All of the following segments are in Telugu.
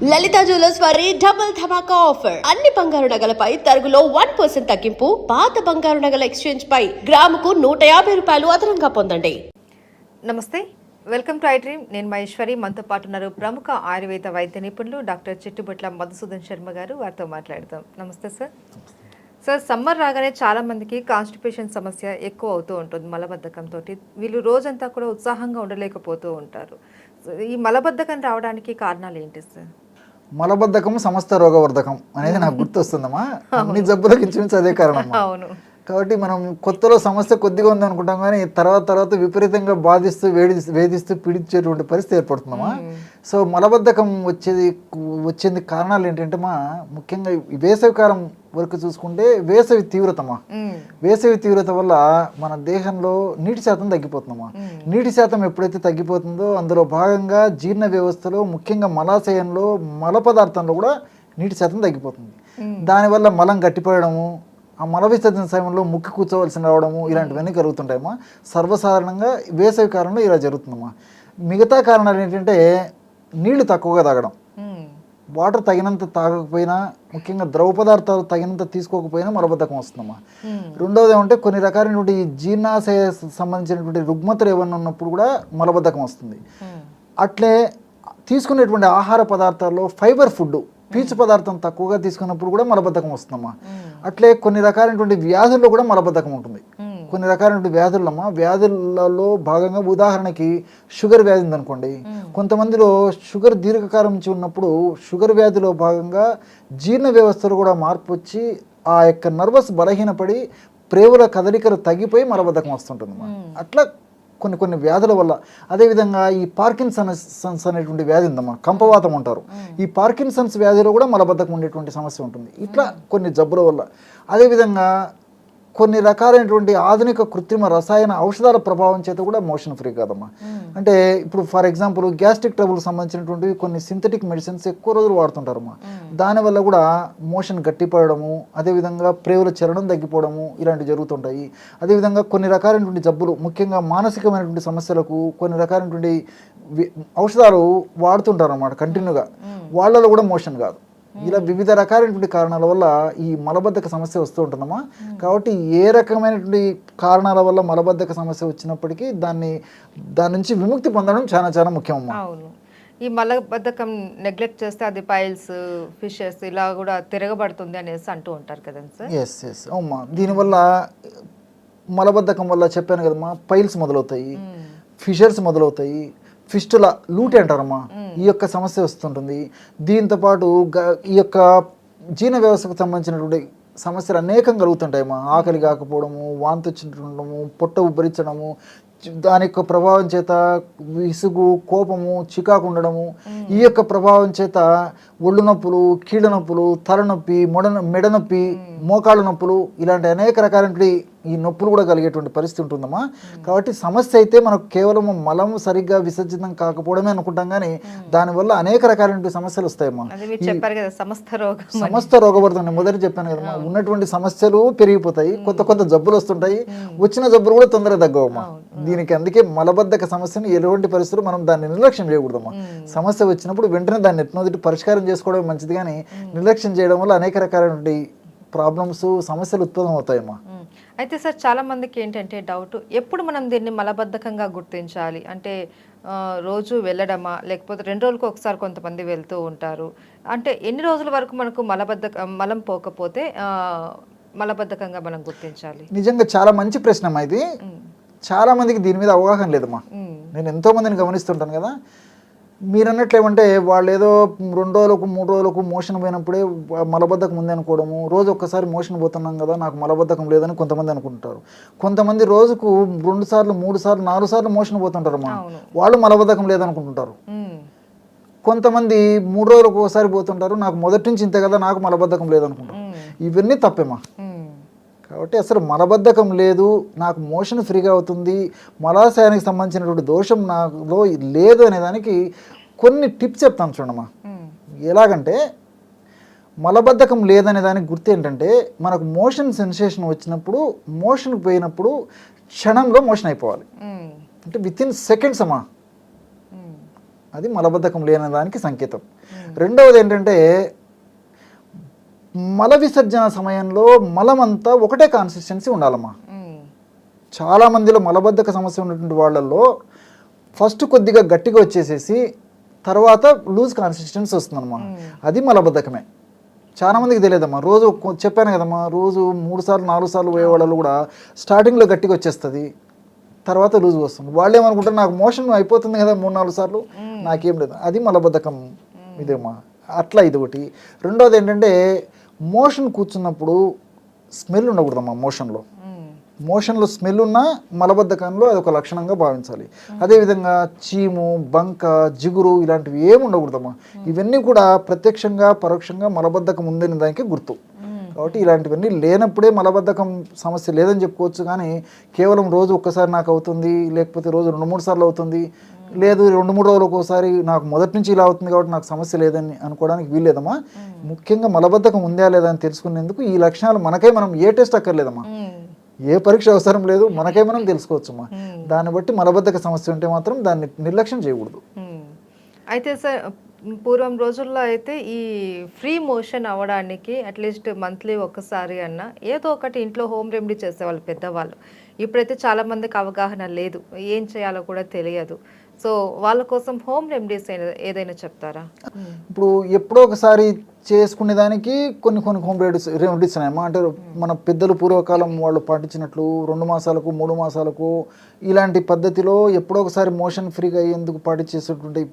లలిత జ్యువెలర్స్ వారి డబుల్ ధమాకా ఆఫర్. అన్ని బంగారు నగలపై తరుగులో 1% తగ్గింపు. పాత బంగారు నగల ఎక్స్చేంజ్ పై గ్రాముకు 150 రూపాయలు అదనంగా పొందండి. నమస్తే, వెల్కమ్ టు ఐ డ్రీమ్. నేను మహేశ్వరి. మనతో పాటు ఉన్నారు ప్రముఖ ఆయుర్వేద వైద్య నిపుణులు డాక్టర్ చిట్టుబొట్ల మధుసూదన్ శర్మ గారు. వారితో మాట్లాడదాం. నమస్తే సార్. సార్, సమ్మర్ రాగానే చాలా మందికి కాన్స్టిపేషన్ సమస్య ఎక్కువ అవుతూ ఉంటుంది. మలబద్ధకంతో వీళ్ళు రోజంతా కూడా ఉత్సాహంగా ఉండలేకపోతూ ఉంటారు. ఈ మలబద్ధకం రావడానికి కారణాలు ఏంటి సార్? మలబద్ధకం సమస్త రోగవర్ధకం అనేది నాకు గుర్తొస్తుందమ్మా. అన్ని జబ్బులకు ఇంచుమించు అదే కారణం. అవును. కాబట్టి మనం కొత్తలో సమస్య కొద్దిగా ఉంది అనుకుంటాం, కానీ తర్వాత విపరీతంగా బాధిస్తూ వేధిస్తూ పీడించేటువంటి పరిస్థితి ఏర్పడుతుందమ్మా. సో మలబద్ధకం వచ్చేది కారణాలు ఏంటంటే ముఖ్యంగా వేసవికాలం వరకు చూసుకుంటే వేసవి తీవ్రత వల్ల మన దేహంలో నీటి శాతం తగ్గిపోతుందమ్మా. నీటి శాతం ఎప్పుడైతే తగ్గిపోతుందో అందులో భాగంగా జీర్ణ వ్యవస్థలో ముఖ్యంగా మలాశయంలో మల పదార్థంలో కూడా నీటి శాతం తగ్గిపోతుంది. దానివల్ల మలం గట్టిపడము, ఆ మల విసర్జన సమయంలో ముక్కి కూర్చోవలసి రావడము, ఇలాంటివన్నీ జరుగుతుంటాయమ్మా. సర్వసాధారణంగా వేసవి కాలంలో ఇలా జరుగుతుందమ్మా. మిగతా కారణాలు ఏంటంటే నీళ్లు తక్కువగా తాగడం, వాటర్ తగినంత తాగకపోయినా, ముఖ్యంగా ద్రవ పదార్థాలు తగినంత తీసుకోకపోయినా మలబద్ధకం వస్తుందమ్మా. రెండవది ఏమంటే కొన్ని రకాలైనటువంటి జీర్ణాశయ సంబంధించినటువంటి రుగ్మతలు ఏమన్నా ఉన్నప్పుడు కూడా మలబద్ధకం వస్తుంది. అట్లే తీసుకునేటువంటి ఆహార పదార్థాల్లో ఫైబర్ ఫుడ్, పీచు పదార్థం తక్కువగా తీసుకున్నప్పుడు కూడా మలబద్ధకం వస్తుందమ్మా. అట్లే కొన్ని రకాలైనటువంటి వ్యాధుల్లో కూడా మలబద్ధకం ఉంటుంది. కొన్ని రకాలైనటువంటి వ్యాధులలో భాగంగా ఉదాహరణకి షుగర్ వ్యాధి ఉందనుకోండి. కొంతమందిలో షుగర్ దీర్ఘకాలం నుంచి ఉన్నప్పుడు షుగర్ వ్యాధిలో భాగంగా జీర్ణ వ్యవస్థలో కూడా మార్పు వచ్చి ఆ యొక్క నర్వస్ బలహీనపడి ప్రేవుల కదలికలు తగ్గిపోయి మలబద్ధకం వస్తుంటుందమ్మా. అట్లా కొన్ని వ్యాధుల వల్ల. అదేవిధంగా ఈ పార్కిన్సన్స్ అనేటువంటి వ్యాధి ఉందమ్మా, కంపవాతం అంటారు. ఈ పార్కిన్సన్స్ వ్యాధిలో కూడా మలబద్ధకం ఉండేటువంటి సమస్య ఉంటుంది. ఇట్లా కొన్ని జబ్బుల వల్ల. అదేవిధంగా కొన్ని రకాలైనటువంటి ఆధునిక కృత్రిమ రసాయన ఔషధాల ప్రభావం చేత కూడా మోషన్ ఫ్రీ కాదమ్మా. అంటే ఇప్పుడు ఫర్ ఎగ్జాంపుల్ గ్యాస్ట్రిక్ ట్రబుల్ సంబంధించినటువంటి కొన్ని సింథటిక్ మెడిసిన్స్ ఎక్కువ రోజులు వాడుతుంటారమ్మా. దానివల్ల కూడా మోషన్ గట్టిపడము, అదేవిధంగా ప్రేవుల చలనం తగ్గిపోవడము, ఇలాంటివి జరుగుతుంటాయి. అదేవిధంగా కొన్ని రకాలైనటువంటి జబ్బులు, ముఖ్యంగా మానసికమైనటువంటి సమస్యలకు కొన్ని రకాలైనటువంటి ఔషధాలు వాడుతుంటారు అన్నమాట కంటిన్యూగా. వాళ్ళలో కూడా మోషన్ కాదు. ఇలా వివిధ రకాలైనటువంటి కారణాల వల్ల ఈ మలబద్ధక సమస్య వస్తూ ఉంటుందమ్మా. కాబట్టి ఏ రకమైనటువంటి కారణాల వల్ల మలబద్ధక సమస్య వచ్చినప్పటికీ దాని నుంచి విముక్తి పొందడం చాలా ముఖ్యమమ్మా. అవును. ఈ మలబద్ధకం నెగ్లెక్ట్ చేస్తే అది పైల్స్, ఫిషెస్ ఇలా కూడా తిరగబడుతుంది అనేసి అంటూ ఉంటారు కదండి సార్. ఎస్ అవుమ్మా. దీనివల్ల మలబద్ధకం వల్ల చెప్పాను కదమ్మా, పైల్స్ మొదలవుతాయి, ఫిషర్స్ మొదలవుతాయి, ఫిస్టులా, లూటి అంటారమ్మా, ఈ యొక్క సమస్య వస్తుంటుంది. దీంతోపాటు ఈ యొక్క జీర్ణ వ్యవస్థకు సంబంధించినటువంటి సమస్యలు అనేకం కలుగుతుంటాయమ్మా. ఆకలి కాకపోవడము, వాంతి వచ్చిండడము, పొట్ట ఉబ్బరించడము, దాని యొక్క ప్రభావం చేత విసుగు, కోపము, చికాకు ఉండడము, ఈ యొక్క ప్రభావం చేత ఒళ్ళు నొప్పులు, కీళ్ళ నొప్పులు, తలనొప్పి, మెడ నొప్పి, మోకాళ్ళ నొప్పులు, ఇలాంటి అనేక రకాలైన ఈ నొప్పులు కూడా కలిగేటువంటి పరిస్థితి ఉంటుందమ్మా. కాబట్టి సమస్య అయితే మనకు కేవలం మలం సరిగ్గా విసర్జితం కాకపోవడమే అనుకుంటాం, కానీ దానివల్ల అనేక రకాలైన సమస్యలు వస్తాయమ్మా. సమస్త రోగవర్ధన మొదటి చెప్పాను కదమ్మా. ఉన్నటువంటి సమస్యలు పెరిగిపోతాయి, కొత్త జబ్బులు వస్తుంటాయి, వచ్చిన జబ్బులు కూడా తొందరగా తగ్గవమ్మా. దీనికి అందుకే మలబద్ధక సమస్యను ఎటువంటి పరిస్థితులు మనం దాన్ని నిర్లక్ష్యం చేయకూడదమ్మా. సమస్య వచ్చినప్పుడు వెంటనే దాన్ని ఎట్నోదిటి పరిష్కారం చేసుకోవడం మంచిది, కానీ నిర్లక్ష్యం చేయడం వల్ల అనేక రకాలైన ప్రాబ్లమ్స్, సమస్యలు ఉత్పన్నం అవుతాయమ్మా. అయితే సార్, చాలా మందికి ఏంటంటే డౌట్, ఎప్పుడు మనం దీన్ని మలబద్ధకంగా గుర్తించాలి అంటే రోజు వెళ్ళడమా, లేకపోతే 2 రోజులకు ఒకసారి కొంతమంది వెళ్తూ ఉంటారు. అంటే ఎన్ని రోజుల వరకు మనకు మలం పోకపోతే మలబద్ధకంగా మనం గుర్తించాలి? నిజంగా చాలా మంచి ప్రశ్న అమ్మా ఇది. చాలా మందికి దీని మీద అవగాహన లేదమ్మా. నేను ఎంతో మందిని గమనిస్తుంటాను కదా. మీరు అన్నట్లు ఏమంటే వాళ్ళు ఏదో 2 రోజులకు 3 రోజులకు మోషన్ పోయినప్పుడే మలబద్ధకం ఉంది అనుకోవడము, రోజు ఒక్కసారి మోషన్ పోతున్నాం కదా నాకు మలబద్ధకం లేదని కొంతమంది అనుకుంటారు. కొంతమంది రోజుకు 2 సార్లు 3 సార్లు 4 సార్లు మోషన్ పోతుంటారు అమ్మా, వాళ్ళు మలబద్ధకం లేదనుకుంటుంటారు. కొంతమంది 3 రోజులకు ఒకసారి పోతుంటారు, నాకు మొదటి నుంచి ఇంతే కదా నాకు మలబద్ధకం లేదనుకుంటారు. ఇవన్నీ తప్పేమా. కాబట్టి అసలు మలబద్ధకం లేదు, నాకు మోషన్ ఫ్రీగా అవుతుంది, మలాశయానికి సంబంధించినటువంటి దోషం నాలో లేదు అనేదానికి కొన్ని టిప్స్ చెప్తాను చూడమ్మా. ఎలాగంటే మలబద్ధకం లేదనే దానికి గుర్తు ఏంటంటే, మనకు మోషన్ సెన్సేషన్ వచ్చినప్పుడు, మోషన్ పోయినప్పుడు క్షణంలో మోషన్ అయిపోవాలి. అంటే విత్ ఇన్ సెకండ్స్ అమ్మా. అది మలబద్ధకం లేని దానికి సంకేతం. రెండవది ఏంటంటే మల విసర్జన సమయంలో మలమంతా ఒకటే కాన్సిస్టెన్సీ ఉండాలమ్మా. చాలా మందిలో మలబద్ధక సమస్య ఉన్నటువంటి వాళ్ళల్లో ఫస్ట్ కొద్దిగా గట్టిగా వచ్చేసేసి తర్వాత లూజ్ కాన్సిస్టెన్సీ వస్తుందన్నమా. అది మలబద్ధకమే. చాలా మందికి తెలియదమ్మా. రోజు చెప్పాను కదమ్మా, రోజు 3 సార్లు 4 సార్లు పోయే వాళ్ళు కూడా స్టార్టింగ్లో గట్టిగా వచ్చేస్తుంది, తర్వాత లూజ్ వస్తుంది. వాళ్ళు ఏమనుకుంటారు, నాకు మోషన్ అయిపోతుంది కదా 3-4 సార్లు, నాకేం లేదు. అది మలబద్ధకం ఇదేమ్మా. అట్లా ఇది ఒకటి. రెండోది ఏంటంటే మోషన్ కూర్చున్నప్పుడు స్మెల్ ఉండకూడదమ్మా. మోషన్లో స్మెల్ ఉన్న మలబద్ధకంలో అది ఒక లక్షణంగా భావించాలి. అదేవిధంగా చీము, బంక, జిగురు ఇలాంటివి ఏమి ఉండకూడదమ్మా. ఇవన్నీ కూడా ప్రత్యక్షంగా పరోక్షంగా మలబద్ధకం ఉందని దానికి గుర్తు. కాబట్టి ఇలాంటివన్నీ లేనప్పుడే మలబద్ధకం సమస్య లేదని చెప్పుకోవచ్చు. కానీ కేవలం రోజు ఒక్కసారి నాకు అవుతుంది, లేకపోతే రోజు 2-3 సార్లు అవుతుంది, లేదు 2-3 రోజులకు ఒకసారి నాకు మొదటి నుంచి ఇలా అవుతుంది కాబట్టి నాకు సమస్య లేదని అనుకోవడానికి వీల్లేదమ్మా. ముఖ్యంగా మలబద్ధకం ఉందా లేదా అని తెలుసుకునేందుకు ఈ లక్షణాలు మనకే మనం ఏ టెస్ట్ అక్కర్లేదమ్మా, ఏ పరీక్ష అవసరం లేదు, మనకే మనం తెలుసుకోవచ్చమ్మా. దాన్ని బట్టి మలబద్ధక సమస్య ఉంటే మాత్రం దాన్ని నిర్లక్ష్యం చేయకూడదు. అయితే సార్ పూర్వం రోజుల్లో అయితే ఈ ఫ్రీ మోషన్ అవ్వడానికి అట్లీస్ట్ మంత్లీ ఒక్కసారి అన్న ఏదో ఒకటి ఇంట్లో హోమ్ రెమెడీ చేసేవాళ్ళు పెద్దవాళ్ళు. ఇప్పుడైతే చాలా మందికి అవగాహన లేదు, ఏం చేయాలో కూడా తెలియదు. సో వాళ్ళ కోసం హోమ్ రెమెడీస్ ఏదైనా చెప్తారా? ఇప్పుడు ఎప్పుడో ఒకసారి చేసుకునే దానికి కొన్ని హోమ్ రెమెడీస్ ఉన్నాయమ్మా. అంటే మన పెద్దలు పూర్వకాలం వాళ్ళు పాటించినట్లు 2 మాసాలకు 3 మాసాలకు ఇలాంటి పద్ధతిలో ఎప్పుడో ఒకసారి మోషన్ ఫ్రీగా అయ్యేందుకు పాటించేసేటువంటి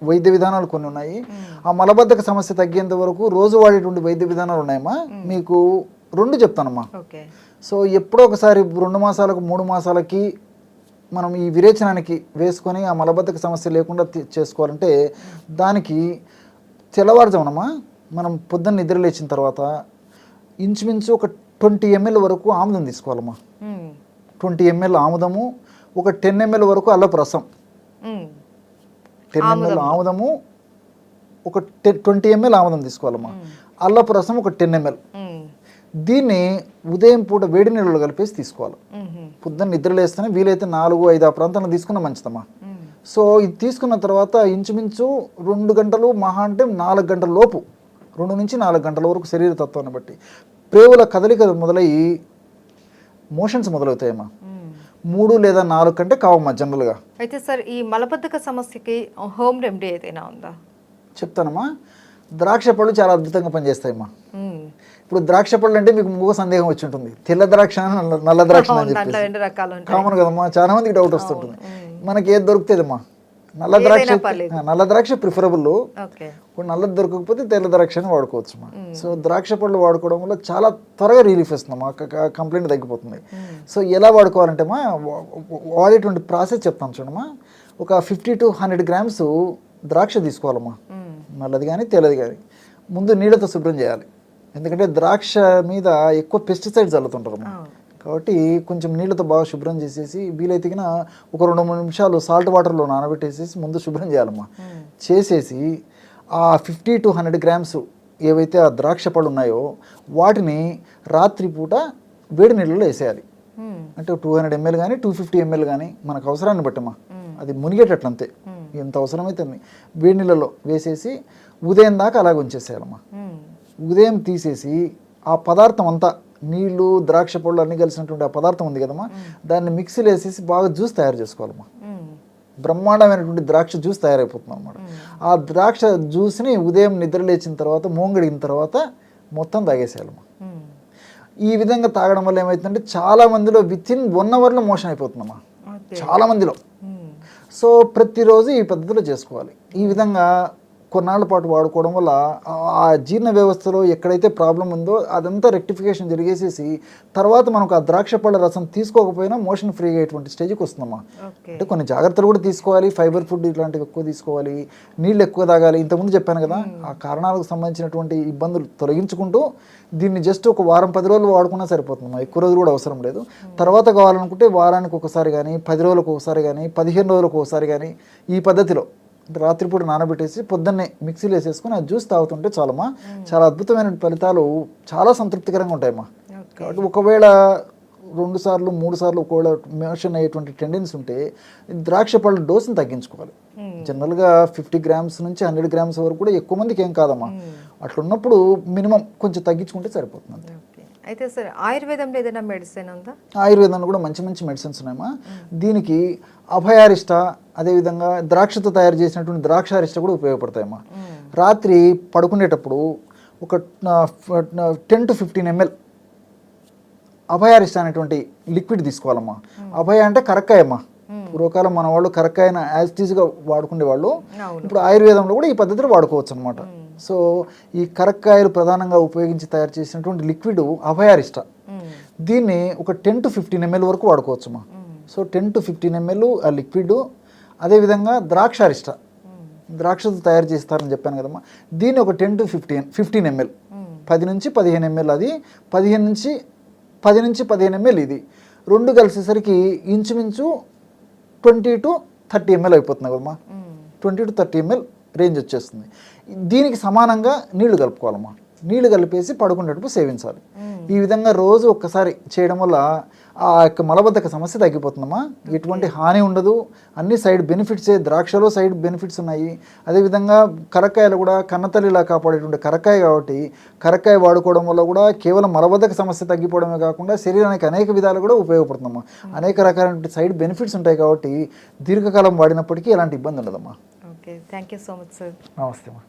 వైద్య విధానాలు కొన్ని ఉన్నాయి. ఆ మలబద్ధక సమస్య తగ్గేంత వరకు రోజు వాడేటువంటి వైద్య విధానాలు ఉన్నాయమ్మా. మీకు 2 చెప్తానమ్మా. సో ఎప్పుడో ఒకసారి 2 మాసాలకు 3 మాసాలకి మనం ఈ విరేచనానికి వేసుకొని ఆ మలబద్ధక సమస్య లేకుండా చేసుకోవాలంటే దానికి తెల్లవారుజామునమ్మా మనం పొద్దున్న నిద్ర లేచిన తర్వాత ఇంచుమించు ఒక 20 ml వరకు ఆముదం తీసుకోవాలమ్మా. 20 ml ఆముదము, ఒక 10 ml వరకు అల్లపు రసం. 10 ml ఆముదము, ఒక 20 ml ఆముదం తీసుకోవాలమ్మా. అల్లపు రసం ఒక 10 ml. దీన్ని ఉదయం పూట వేడి నీళ్ళలో కలిపేసి తీసుకోవాలి. పొద్దున్న నిద్ర లేస్తేనే వీలైతే 4-5 ఆ ప్రాంతంలో తీసుకున్న మంచిదమ్మా. సో ఇది తీసుకున్న తర్వాత ఇంచుమించు 2 గంటలు మహా అంటే 4 గంటల లోపు, 2 నుంచి 4 గంటల వరకు శరీర తత్వాన్ని బట్టి ప్రేవుల కదలిక మొదలయ్యి మోషన్స్ మొదలవుతాయమ్మా. 3 లేదా 4 కంటే కావమ్మా జనరల్గా. అయితే సార్ ఈ మలబద్ధక సమస్యకి హోమ్ రెమెడీ ఏదైనా ఉందా? చెప్తానమ్మా. ద్రాక్ష పళ్ళు చాలా అద్భుతంగా పనిచేస్తాయమ్మా. ఇప్పుడు ద్రాక్ష పళ్ళు అంటే మీకు మూగ సందేహం వచ్చి ఉంటుంది, తెల్ల ద్రాక్ష నల్ల ద్రాక్ష అని చెప్పి కామన్ కదమ్మా. చాలా మందికి డౌట్ వస్తుంటుంది. మనకి ఏది దొరుకుతుందమ్మా, నల్ల ద్రాక్ష ప్రిఫరబుల్. ఇప్పుడు నల్లది దొరకకపోతే తెల్ల ద్రాక్ష అని వాడుకోవచ్చు. సో ద్రాక్ష పళ్ళు వాడుకోవడం వల్ల చాలా త్వరగా రిలీఫ్ ఇస్తుందమ్మా, కంప్లైంట్ తగ్గిపోతుంది. సో ఎలా వాడుకోవాలంటే మా వాడేటువంటి ప్రాసెస్ చెప్తాను చూడమ్మా. ఒక 50 to 100 grams ద్రాక్ష తీసుకోవాలమ్మా, నల్లది కానీ తెల్లది కానీ. ముందు నీళ్ళతో శుభ్రం చేయాలి, ఎందుకంటే ద్రాక్ష మీద ఎక్కువ పెస్టిసైడ్స్ చల్లుతుంటారమ్మా. కాబట్టి కొంచెం నీళ్ళతో బాగా శుభ్రం చేసేసి వీలైతే ఒక 2-3 నిమిషాలు సాల్ట్ వాటర్లో నానబెట్టేసేసి ముందు శుభ్రం చేయాలమ్మా. చేసేసి ఆ 50 to 100 grams ఏవైతే ఆ ద్రాక్ష పళ్ళు ఉన్నాయో వాటిని రాత్రిపూట వేడి నీళ్ళలో వేసేయాలి. అంటే 200 ml కానీ 250 ml కానీ మనకు అవసరాన్ని బట్టమ్మా, అది మునిగేటట్లంతే, ఎంత అవసరమైతే వేడి నీళ్ళలో వేసేసి ఉదయం దాకా అలాగ ఉంచేసేయాలమ్మా. ఉదయం తీసేసి ఆ పదార్థం అంతా, నీళ్లు ద్రాక్ష పళ్ళు అన్నీ కలిసినటువంటి ఆ పదార్థం ఉంది కదమ్మా, దాన్ని మిక్సీలో వేసేసి బాగా జ్యూస్ తయారు చేసుకోవాలమ్మా. బ్రహ్మాండమైనటువంటి ద్రాక్ష జ్యూస్ తయారైపోతుంది అనమాట. ఆ ద్రాక్ష జ్యూస్ని ఉదయం నిద్ర లేచిన తర్వాత మోంగడిగిన తర్వాత మొత్తం తాగేసేయాలమ్మా. ఈ విధంగా తాగడం వల్ల ఏమవుతుందంటే చాలా మందిలో వితిన్ 1 hourలో మోషన్ అయిపోతుందమ్మా, చాలా మందిలో. సో ప్రతిరోజు ఈ పద్ధతిలో చేసుకోవాలి. ఈ విధంగా కొన్నాళ్ళ పాటు వాడుకోవడం వల్ల ఆ జీర్ణ వ్యవస్థలో ఎక్కడైతే ప్రాబ్లం ఉందో అదంతా రెక్టిఫికేషన్ జరిగేసేసి తర్వాత మనకు ఆ ద్రాక్ష పళ్ళ రసం తీసుకోకపోయినా మోషన్ ఫ్రీ అయ్యేటువంటి స్టేజ్కి వస్తుందమ్మా. అంటే కొన్ని జాగ్రత్తలు కూడా తీసుకోవాలి, ఫైబర్ ఫుడ్ ఇట్లాంటివి ఎక్కువ తీసుకోవాలి, నీళ్ళు ఎక్కువ తాగాలి. ఇంతకుముందు చెప్పాను కదా, ఆ కారణాలకు సంబంధించినటువంటి ఇబ్బందులు తొలగించుకుంటూ దీన్ని జస్ట్ ఒక వారం 10 రోజులు వాడుకున్నా సరిపోతుందమ్మా, ఎక్కువ రోజులు కూడా అవసరం లేదు. తర్వాత కావాలనుకుంటే వారానికి ఒకసారి కానీ 10 రోజులకు ఒకసారి కానీ 15 రోజులకు ఒకసారి కానీ ఈ పద్ధతిలో రాత్రిపూట నానబెట్టేసి పొద్దున్నే మిక్సీలో వేసేసుకుని ఆ జ్యూస్ తాగుతుంటే చాలమ్మా, చాలా అద్భుతమైన ఫలితాలు, చాలా సంతృప్తికరంగా ఉంటాయమ్మా. కాబట్టి ఒకవేళ 2 సార్లు 3 సార్లు ఒకవేళ మోషన్ అయ్యేటువంటి టెండెన్సీ ఉంటే ద్రాక్ష పళ్ళ డోసుని తగ్గించుకోవాలి. జనరల్గా 50 గ్రామ్స్ నుంచి 100 గ్రామ్స్ వరకు కూడా ఎక్కువ మందికి ఏం కాదమ్మా. అట్లా ఉన్నప్పుడు మినిమం కొంచెం తగ్గించుకుంటే సరిపోతుంది. అయితే సార్ ఆయుర్వేదంలో ఏదైనా మెడిసిన్ ఉందా? ఆయుర్వేదంలో కూడా మంచి మంచి మెడిసిన్స్ ఉన్నాయమ్మా. దీనికి అభయారిష్ట, అదేవిధంగా ద్రాక్షతో తయారు చేసినటువంటి ద్రాక్షారిష్ట కూడా ఉపయోగపడతాయమ్మా. రాత్రి పడుకునేటప్పుడు ఒక 10 to 15 ml అభయారిష్ట అనేటువంటి లిక్విడ్ తీసుకోవాలమ్మా. అభయ అంటే కరక్కాయమ్మా. పూర్వకాలం మన వాళ్ళు కరక్కాయన యాజిటీస్గా వాడుకునే వాళ్ళు. ఇప్పుడు ఆయుర్వేదంలో కూడా ఈ పద్ధతిలో వాడుకోవచ్చు అనమాట. సో ఈ కరక్కాయలు ప్రధానంగా ఉపయోగించి తయారు చేసినటువంటి లిక్విడ్ అభయారిష్ట. దీన్ని ఒక 10 to 15 ml వరకు వాడుకోవచ్చమ్మా. సో 10 to 15 ml ఆ లిక్విడ్. అదేవిధంగా ద్రాక్షారిష్ట, ద్రాక్షతో తయారు చేస్తారని చెప్పాను కదమ్మా. దీన్ని ఒక 10 to 15 ml, 10 నుంచి 15 ml అది, 10 నుంచి 15 ml ఇది. రెండు కలిసేసరికి ఇంచుమించు 20 to 30 ml అయిపోతుంది కదమ్మా. 20 to 30 ml రేంజ్ వచ్చేస్తుంది. దీనికి సమానంగా నీళ్లు కలుపుకోవాలమ్మా. నీళ్లు కలిపేసి పడుకునేటప్పుడు సేవించాలి. ఈ విధంగా రోజు ఒక్కసారి చేయడం వల్ల ఆ యొక్క మలబద్ధక సమస్య తగ్గిపోతుందమ్మా. ఎటువంటి హాని ఉండదు. అన్ని సైడ్ బెనిఫిట్సే. ద్రాక్షలో సైడ్ బెనిఫిట్స్ ఉన్నాయి. అదేవిధంగా కరక్కాయలు కూడా కన్నతల్లిలా కాపాడేటువంటి కరక్కాయ కాబట్టి కరక్కాయ వాడుకోవడం వల్ల కూడా కేవలం మలబద్ధక సమస్య తగ్గిపోవడమే కాకుండా శరీరానికి అనేక విధాలు కూడా ఉపయోగపడుతుందమ్మా. అనేక రకాలైన సైడ్ బెనిఫిట్స్ ఉంటాయి కాబట్టి దీర్ఘకాలం వాడినప్పటికీ ఎలాంటి ఇబ్బంది ఉండదమ్మా. Okay, thank you so much sir. నమస్తే అమ్మా.